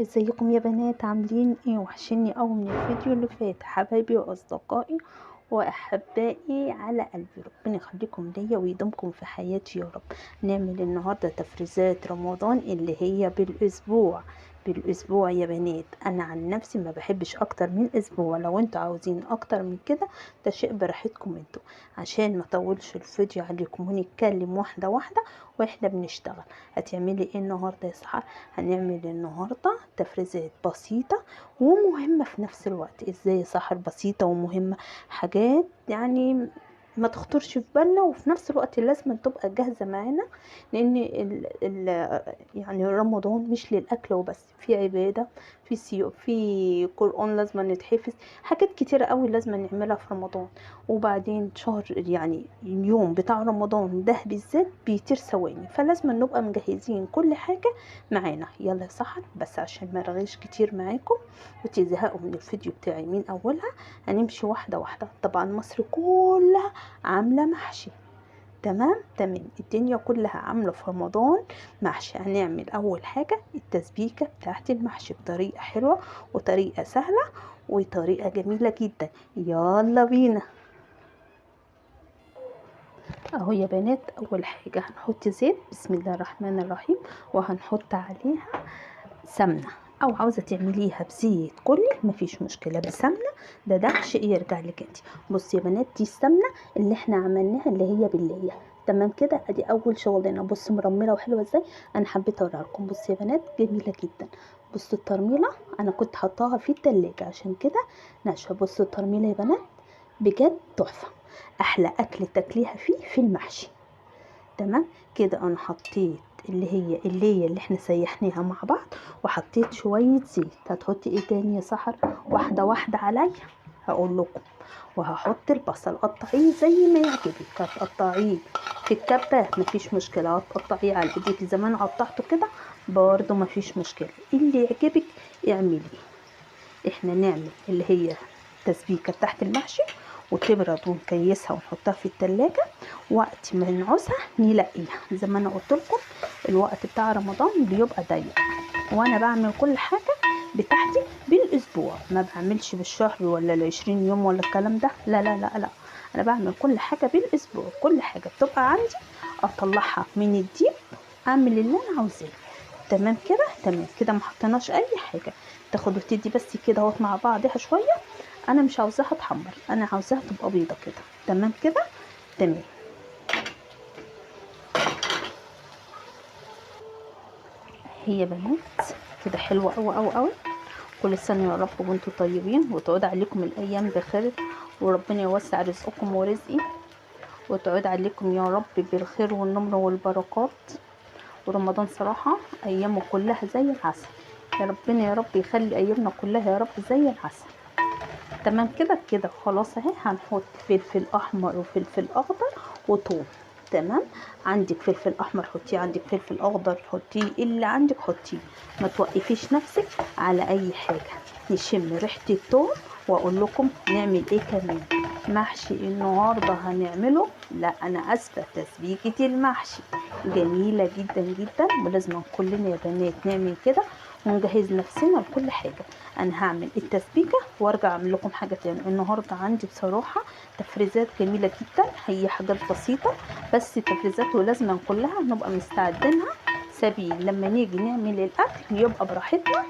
ازيكم يا بنات؟ عاملين ايه؟ وحشني قوي من الفيديو اللي فات حبايبي واصدقائي واحبائي على قلبي. ربنا يخليكم ليا ويدومكم في حياتي يا رب. نعمل النهارده تفريزات رمضان اللي هي بالاسبوع يا بنات. انا عن نفسي ما بحبش اكتر من اسبوع، لو انتوا عاوزين اكتر من كده ده شيء براحتكم انتوا، عشان ما اطولش الفيديو عليكم ونتكلم واحده واحده واحنا بنشتغل. هتعملي ايه النهارده يا سحر؟ هنعمل النهارده تفريزات بسيطه ومهمه في نفس الوقت. ازاي يا سحر بسيطه ومهمه؟ حاجات يعني ما تخطرش في بالنا وفي نفس الوقت لازم تبقى جاهزه معانا، لان يعني رمضان مش للاكل وبس، في عباده، في قرآن لازم نتحفظ، حاجات كتيره قوي لازم نعملها في رمضان. وبعدين شهر يعني اليوم بتاع رمضان ده بالذات بيطير ثواني، فلازم نبقى مجهزين كل حاجه معانا. يلا يا سحر، بس عشان ما رغيش كتير معاكم وتزهقوا من الفيديو بتاعي من اولها، هنمشي واحده واحده. طبعا مصر كلها عامله محشي، تمام الدنيا كلها عامله في رمضان محشي. هنعمل اول حاجه التسبيكه بتاعت المحشي بطريقه حلوه وطريقه سهله وطريقه جميله جدا. يلا بينا. اهو يا بنات، اول حاجه هنحط زيت، بسم الله الرحمن الرحيم، وهنحط عليها سمنه، او عاوزه تعمليها بزيت كلي مفيش مشكله، بسمنه ده شيء يرجع لك انت. بصي يا بنات، دي السمنه اللي احنا عملناها اللي هي بالليه. تمام كده، ادي اول شغلنا. بصوا مرمله وحلوه ازاي، انا حبيت اوريها لكم. بصوا يا بنات، جميله جدا. بصوا الترميله، انا كنت حطاها في التلاجة عشان كده ناشفه. بصوا الترميله يا بنات، بجد تحفه، احلى اكل تاكليها في المحشي. تمام كده، انا حطيت اللي احنا سيحناها مع بعض، وحطيت شويه زيت. هتحطي ايه تاني يا سحر؟ واحده واحده عليا هقول لكم. وهحط البصل، قطعيه زي ما يعجبك، هتقطعيه في الكبه مفيش مشكله، هتقطعيه على ايديك زي ما انا قطعته كده برضو مفيش مشكله، اللي يعجبك اعمليه. احنا نعمل اللي هي تسبيكه تحت المحشي وتبرد ونكيسها ونحطها في التلاجة، وقت ما نعوزها نلاقيها. زي ما انا قلت لكم الوقت بتاع رمضان بيبقى ضيق، وانا بعمل كل حاجه بتاعتي بالاسبوع، ما بعملش بالشهر ولا ال20 يوم ولا الكلام ده، لا لا لا لا، انا بعمل كل حاجه بالاسبوع. كل حاجه بتبقى عندي اطلعها من الديب، اعمل اللي انا عاوزاه. تمام كده، تمام كده، ما حطيناش اي حاجه، تاخد وتدي بس كده اهوت مع بعضها شويه. انا مش عاوزاها تحمر، انا عاوزاها تبقى بيضه كده. تمام كده، تمام. هي بنات كده حلوه قوي قوي قوي. كل سنه يا رب وانتم طيبين، وتعود عليكم الايام بخير، وربنا يوسع رزقكم ورزقي، وتعود عليكم يا رب بالخير والنمر والبركات. ورمضان صراحه ايامه كلها زي العسل، يا ربنا يا رب يخلي ايامنا كلها يا رب زي العسل. تمام كده كده خلاص اهي. هنحط فلفل احمر وفلفل اخضر وثوم. تمام، عندك فلفل احمر حطيه، عندك فلفل اخضر حطيه، اللي عندك حطيه، ما توقفيش نفسك على اي حاجه. نشم ريحه الثوم واقول لكم نعمل ايه كمان. محشي النهارده هنعمله، لا انا اسفه، تسبيكه المحشي جميله جدا جدا، ولازم كلنا يا بنات نعمل كده ونجهز نفسنا لكل حاجه. انا هعمل التسبيكه وارجع اعمل لكم حاجه تاني. النهارده عندي بصراحه تفريزات جميله جدا، هي حاجات بسيطه بس تفريزات، ولازم كلها نبقى مستعدينها سبيل لما نيجي نعمل الاكل يبقى براحتنا،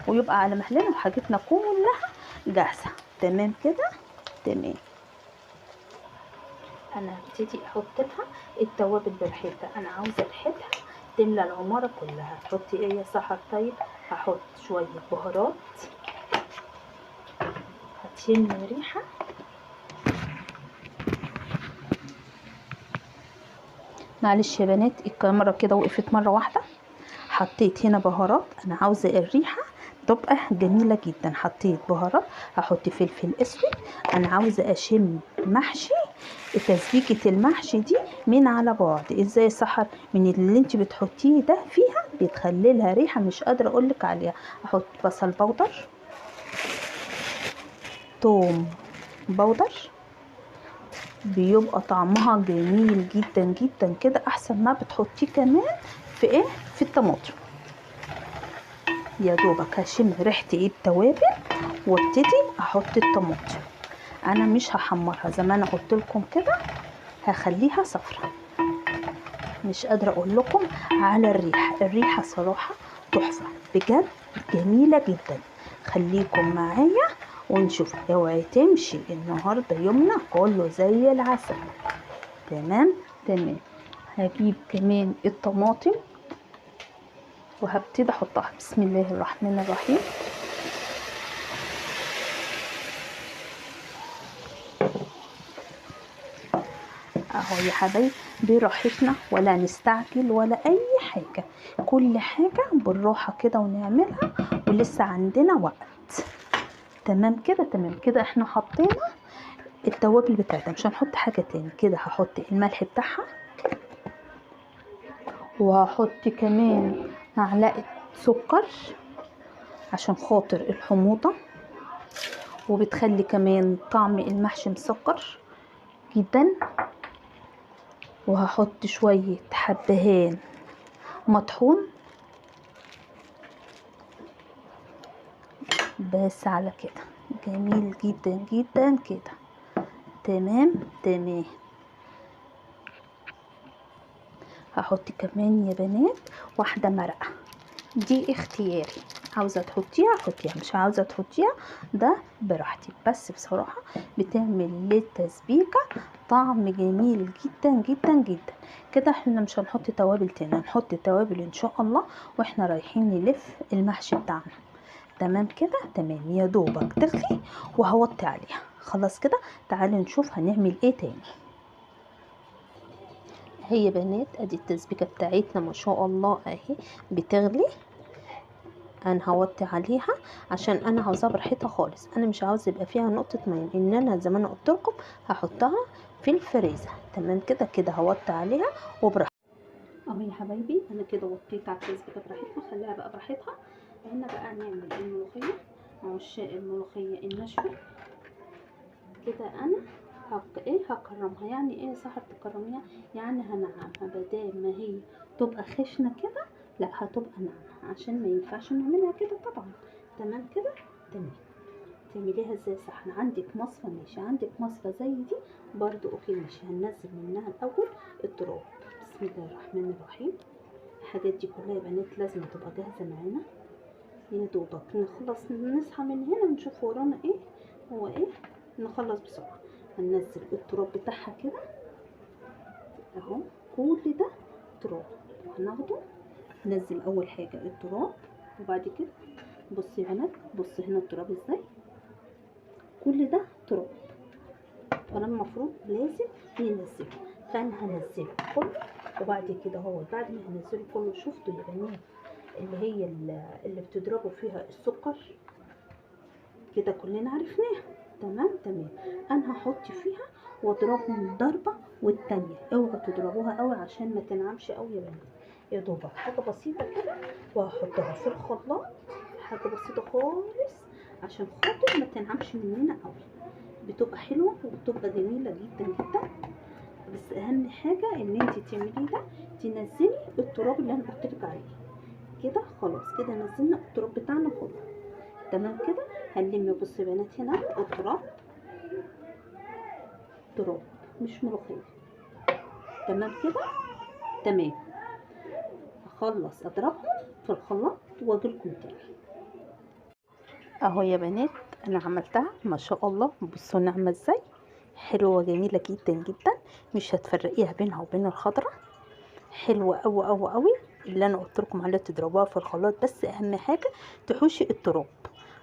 ويبقى على مهلنا وحاجتنا كلها جاهزه. تمام كده، تمام. انا هبتدي احط لها التوابل براحتها، انا عاوزه ريحتها تملى العماره كلها. هتحطي ايه يا سحر؟ طيب هحط شويه بهارات هتشم ريحه. معلش يا بنات، الكاميرا كده وقفت مره واحده. حطيت هنا بهارات، انا عاوزه الريحه تبقى جميله جدا. حطيت بهارات، هحط فلفل اسود، انا عاوزه اشم محشي. تسبيكه المحشي دي من على بعد ازاي سحر؟ من اللي انت بتحطيه ده فيها بتخلي لها ريحه مش قادره اقولك عليها. احط بصل بودر، توم بودر، بيبقى طعمها جميل جدا جدا كده، احسن ما بتحطيه كمان في ايه، في الطماطم. يا دوبك هشم ريحه التوابل وابتدي احط الطماطم. انا مش هحمرها زي ما انا قلت لكم كده، هخليها صفرة. مش قادره اقول لكم على الريحه صراحه تحفه بجد، جميله جدا. خليكم معايا ونشوف. اوعي تمشي النهارده يومنا كله زي العسل. تمام. هجيب كمان الطماطم وهبتدي احطها. بسم الله الرحمن الرحيم. اهو يا حبايبي براحتنا، ولا نستعجل ولا اي حاجه، كل حاجه بالراحه كده ونعملها، ولسه عندنا وقت. تمام كده احنا حطينا التوابل بتاعتها، مش هنحط حاجه تاني. كده هحط الملح بتاعها، وهحط كمان معلقه سكر عشان خاطر الحموضه، وبتخلي كمان طعم المحشي مسكر جدا. وهحط شويه حبهان مطحون. بس على كده جميل جدا جدا كده. تمام. هحط كمان يا بنات واحدة مرقة، دي اختياري، عاوزة تحطيها حطيها، مش عاوزة تحطيها ده براحتك. بس بصراحة بتعمل للتسبيكة طعم جميل جدا جدا جدا. كده احنا مش هنحط توابل تاني، هنحط توابل ان شاء الله واحنا رايحين نلف المحشي بتاعنا. تمام كده. يا دوبك تغلي وهوطي عليها. خلاص كده تعالوا نشوف هنعمل ايه تاني. هي بنات ادي التسبيكه بتاعتنا ما شاء الله اهي بتغلي. انا هوطي عليها عشان انا عاوزاها براحتها خالص، انا مش عاوزه يبقى فيها نقطه ميه، ان انا زي ما انا قلت لكم هحطها في الفريزر. تمام كده هوطي عليها وبراحتها. اهو يا حبايبي انا كده وطيت على التسبيكه براحتها، خليها بقى براحتها. هنا بقى نعمل الملوخيه، عشاق الملوخيه الناشفه كده. انا هكرمها. يعني ايه سحر تكرميها؟ يعني هنعمها بدال ما هي تبقى خشنه كده، لا هتبقى ناعمه، عشان ما ينفعش نعملها كده طبعا. تمام كده. تعمليها ازاي صح؟ عندك مصفى ماشي، عندك مصفى زي دي برضو اوكي ماشي. هننزل منها الاول التراب. بسم الله الرحمن الرحيم. الحاجات دي كلها يا بنات لازم تبقى جاهزه معانا. يا دوبك نخلص نصحى من هنا ونشوف ورانا ايه هو ايه، نخلص بسرعه. هننزل التراب بتاعها كده اهو، كل ده تراب هناخده. ننزل اول حاجه التراب، وبعد كده بصي يا بنات، بصي هنا التراب ازاي، كل ده تراب. فانا المفروض لازم ننزله، فانا هنزله كله. وبعد كده هو بعد ما هنزله كله، شفتوا يا بنات اللي هي اللي بتضربوا فيها السكر كده كلنا عرفناها. تمام. انا هحط فيها واضربهم ضربه والتانيه. اوعوا تضربوها قوي عشان ما تنعمش قوي يا بنات، يا دوبك حاجه بسيطه كده. وهحطها في الخلاط حاجه بسيطه خالص عشان خاطر ما تنعمش مننا قوي، بتبقى حلوه وبتبقى جميله جدا جدا. بس اهم حاجه ان انت تعمليه ده، تنزلي التراب اللي انا قلت لك عليه كده. خلاص كده نزلنا التراب بتاعنا كله. تمام كده. هنلم بصوا يا بنات هنا التراب، تراب مش ملوخيه. تمام كده. هخلص اضربهم في الخلاط واجيلكم تاني. اهو يا بنات انا عملتها ما شاء الله. بصوا ناعمه ازاي، حلوه جميله جدا جدا. مش هتفرقيها بينها وبين الخضره، حلوه قوي قوي قوي. اللي انا قلت لكم عليه تضربوها في الخلاط، بس اهم حاجه تحوشي التراب.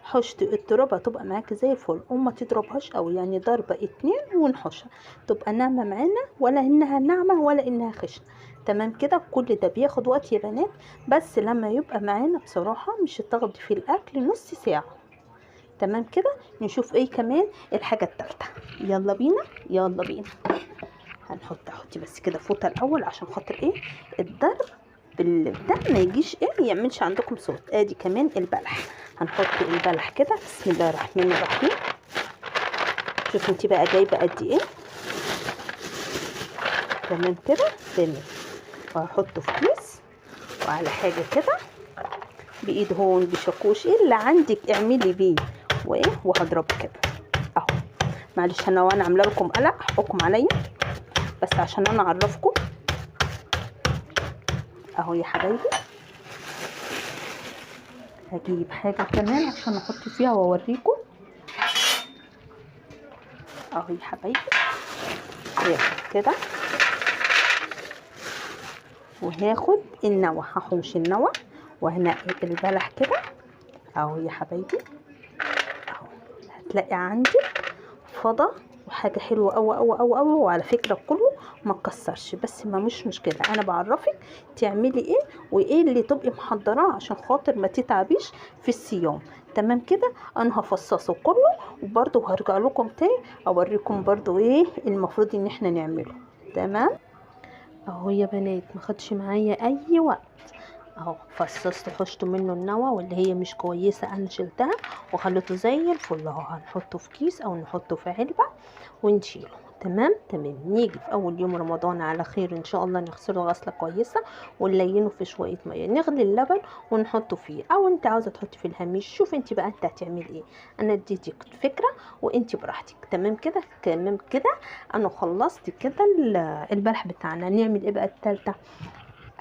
حشت التراب هتبقى معاكي زي الفل، وما تضربهاش قوي، يعني ضربه 2 ونحشها تبقى ناعمه معانا، ولا انها ناعمه ولا انها خشنه. تمام كده. كل ده بياخد وقت يا بنات، بس لما يبقى معانا بصراحه مش هتاخدي في الاكل نص ساعه. تمام كده. نشوف ايه كمان الحاجه الثالثه. يلا بينا. حطي بس كده فوطه الاول عشان خاطر ايه الضرب بالبتاع ما يجيش ايه يعملش عندكم صوت. ادي كمان البلح، هنحط البلح كده. بسم الله الرحمن الرحيم. شوفوا انتي بقى جايبه قد ايه. تمام. وهحطه في كيس وعلى حاجه كده بايد هون بشاكوش اللي عندك اعملي بيه وايه، وهضرب كده اهو. معلش انا وانا عامله لكم قلق حكم عليا، بس عشان انا اعرفكم اهو يا حبايبي. هجيب حاجه كمان عشان احط فيها واوريكم اهو يا حبايبي. هاخد كده وهاخد النوى، هحوش النوى وهنقي البلح كده اهو يا حبايبي اهو. هتلاقي عندك فضة وحاجه حلوه قوي قوي قوي قوي. وعلى فكره كله ما تكسرش، بس ما مش مشكله، انا بعرفك تعملي ايه وايه اللي تبقي محضراه عشان خاطر ما تتعبيش في الصيام. تمام كده. انا هفصصه كله وبرده هرجع لكم تاني اوريكم برده ايه المفروض ان احنا نعمله. تمام اهو يا بنات، ما خدش معايا اي وقت اهو. فصصت حشت منه النوى واللي هي مش كويسه انا شلتها وخليته زي الفل اهو. هنحطه في كيس او نحطه في علبه ونشيله. تمام تمام. نيجي في اول يوم رمضان على خير ان شاء الله نغسله غسله كويسه ونلينه في شويه ميه، نغلي اللبن ونحطه فيه، او انت عاوزه تحطي في الهامش. شوف انت بقى انت هتعملي ايه، انا اديتك فكره وانت براحتك. تمام كده. تمام كده. انا خلصت كده البلح بتاعنا. نعمل ايه بقى التالتة؟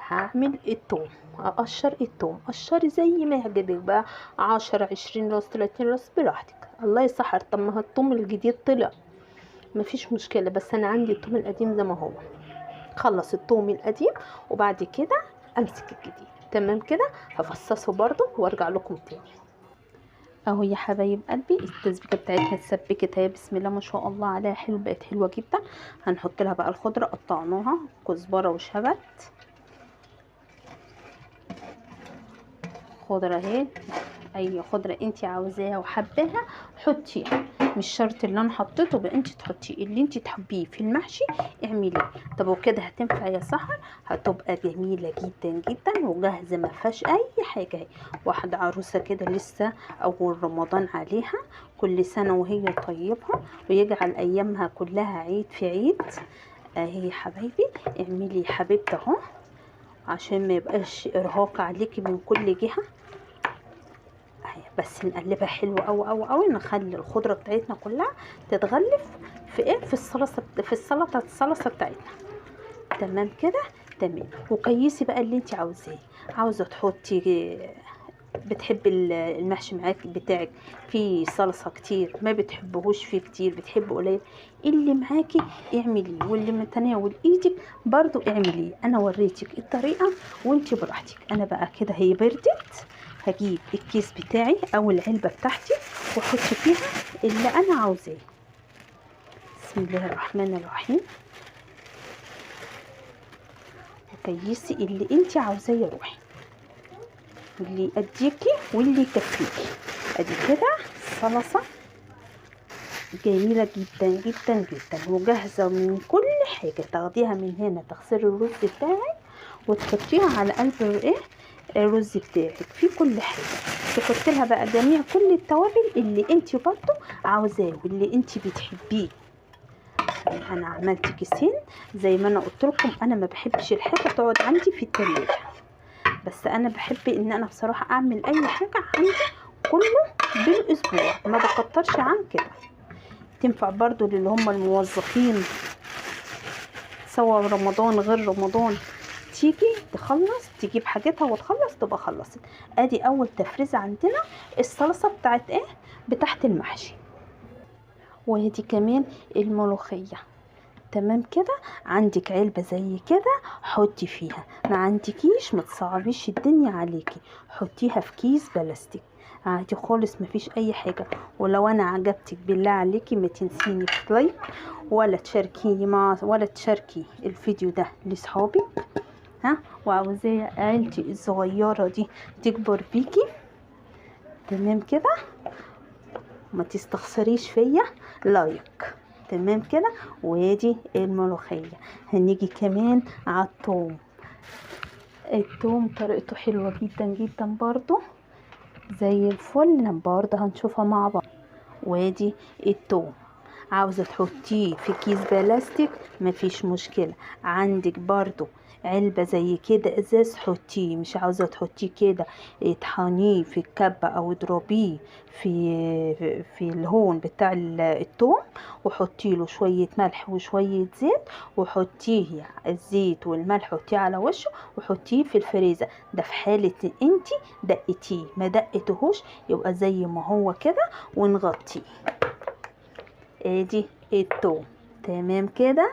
هعمل التوم. اقشر التوم، قشري زي ما يعجبك بقى، 10 20 راس 30 راس براحتك. الله يسحر. طب ما التوم الجديد طلع مفيش مشكله، بس انا عندي التوم القديم زي ما هو. خلص التوم القديم وبعد كده امسك الجديد. تمام كده. هفصصه برضو وارجع لكم تاني اهو يا حبايب قلبي. التسبيكه بتاعتنا اتسبكت اهي، بسم الله ما شاء الله عليها، حلو، بقت حلوه جدا. هنحط لها بقى الخضره، قطعناها كزبره وشبت. خضره اهي، اي خضره انت عاوزاها وحباها حطيها، مش شرط اللي انا حطيته بقى انت تحطيه، اللي انت تحبيه في المحشي اعمليه. طب وكده هتنفع يا سحر، هتبقى جميله جدا جدا وجاهزه ما فيهاش اي حاجه. اهي واحده عروسه كده لسه اول رمضان عليها، كل سنه وهي طيبه ويجعل ايامها كلها عيد في عيد. اهي يا حبايبي اعملي يا حبيبتي اهو، عشان ما يبقاش ارهاق عليكي من كل جهه. بس نقلبها حلو قوي قوي قوي. نخلي الخضره بتاعتنا كلها تتغلف في ايه، في الصلصه، في الصلصه بتاعتنا. تمام كده. تمام. وقيسي بقى اللي انت عاوزاه. عاوزه تحطي، بتحبي المحشي معاك بتاعك فيه صلصه كتير، ما بتحبهوش فيه كتير، بتحبي قليل، اللي معاكي اعمليه، واللي متناول ايدك برضو اعمليه. انا وريتك الطريقه وانت براحتك. انا بقى كده هي بردت، هجيب الكيس بتاعي او العلبه بتاعتي واحط فيها اللي انا عاوزاه. بسم الله الرحمن الرحيم. كيسي اللي انت عاوزاه يا روحي، اللي يأديكي واللي يكفيكي. ادي كده صلصه جميله جدا جدا جدا وجاهزه من كل حاجه. تاخديها من هنا تغسلي الرز بتاعك وتحطيها على قلب ايه الرز بتاعك في كل حاجه. تحطي لها بقى جميع كل التوابل اللي انت برضو عاوزاه واللي انت بتحبيه. انا عملت كيسين زي ما انا قلت لكم. انا ما بحبش الحاجه تقعد عندي في التلاجة، بس انا بحب ان انا بصراحه اعمل اي حاجه عندي كله بالاسبوع، ما بكترش عن كده. تنفع برضو للي هم الموظفين، سواء رمضان غير رمضان، تيجي تخلص تجيب حاجتها وتخلص تبقى خلصت. ادي اول تفريزه عندنا الصلصه بتاعت ايه، بتاعت المحشي. وادي كمان الملوخيه. تمام كده. عندك علبه زي كده حطي فيها، ما عندكيش ما تصعبيش الدنيا عليكي، حطيها في كيس بلاستيك عادي خالص، مفيش اي حاجه. ولو انا عجبتك بالله عليكي ما تنسيني في لايك، ولا تشاركي الفيديو ده لاصحابك، ها، وعاوزاه عيلتي الصغيره دي تكبر بيكي. تمام كده. ما تستخسريش فيا لايك. تمام كده. وادي الملوخيه. هنيجي كمان على الثوم. الثوم طريقته حلوه جدا جدا برضو زي الفل، برضه هنشوفها مع بعض. وادي الثوم عاوزة تحطيه في كيس بلاستيك مفيش مشكلة. عندك برضو علبة زي كده ازاز حطيه. مش عاوزة تحطيه كده اطحنيه في الكبة او اضربيه في الهون بتاع التوم، وحطي له شوية ملح وشوية زيت، وحطيه الزيت والملح حطيه على وشه وحطيه في الفريزر. ده في حالة انتي دقتيه، ما دقتهوش يبقى زي ما هو كده ونغطيه. ادي التوم تمام كده.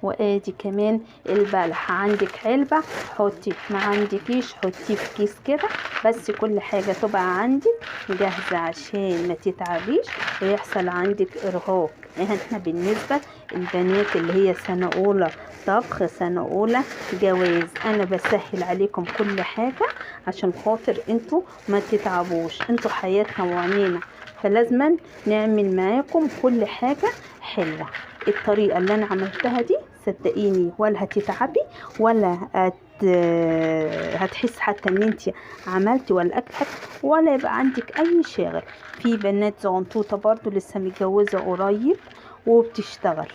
وادي كمان البلح، عندك علبة حطي، ما عندكيش حطيه في كيس كده، بس كل حاجة تبقى عندك جاهزة عشان ما تتعبيش ويحصل عندك ارهاق. احنا بالنسبة البنات اللي هي سنة اولى طبخ، سنة اولى جواز، انا بسهل عليكم كل حاجة عشان خاطر انتوا ما تتعبوش. انتوا حياتنا وعنينا، فلازما نعمل معاكم كل حاجة حلوة. الطريقة اللي انا عملتها دي صدقيني ولا هتتعبي ولا هتحس حتى ان انت عملتي ولا اكل ولا يبقى عندك اي شاغل. في بنات زغنطوطة برضو لسه متجوزة قريب وبتشتغل،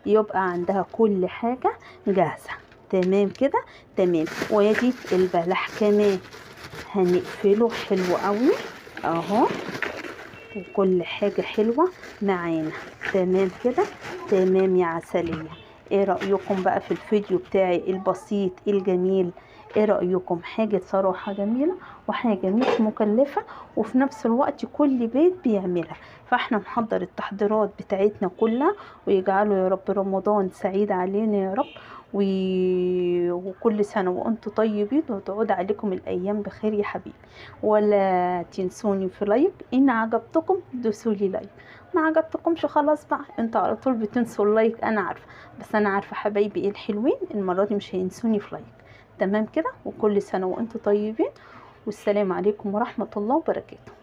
يبقى عندها كل حاجة جاهزة تمام كده. تمام. وادي البلح كمان هنقفله حلو قوي اهو، وكل حاجة حلوة معانا تمام كده. تمام يا عسلية. ايه رأيكم بقى في الفيديو بتاعي البسيط الجميل؟ ايه رأيكم؟ حاجة صراحة جميلة وحاجة مش مكلفة وفي نفس الوقت كل بيت بيعملها. فاحنا نحضر التحضيرات بتاعتنا كلها، ويجعله يا رب رمضان سعيد علينا يا رب، وكل سنة وانتم طيبين وتعود عليكم الأيام بخير يا حبيبي. ولا تنسوني في لايك، إن عجبتكم دوسولي لايك، ما عجبتكمش خلاص بقى انتوا على طول بتنسوا اللايك انا عارفة، بس انا عارفة حبايبي ايه الحلوين المرة دي مش هينسوني في لايك. تمام كده. وكل سنة وانتم طيبين، والسلام عليكم ورحمة الله وبركاته.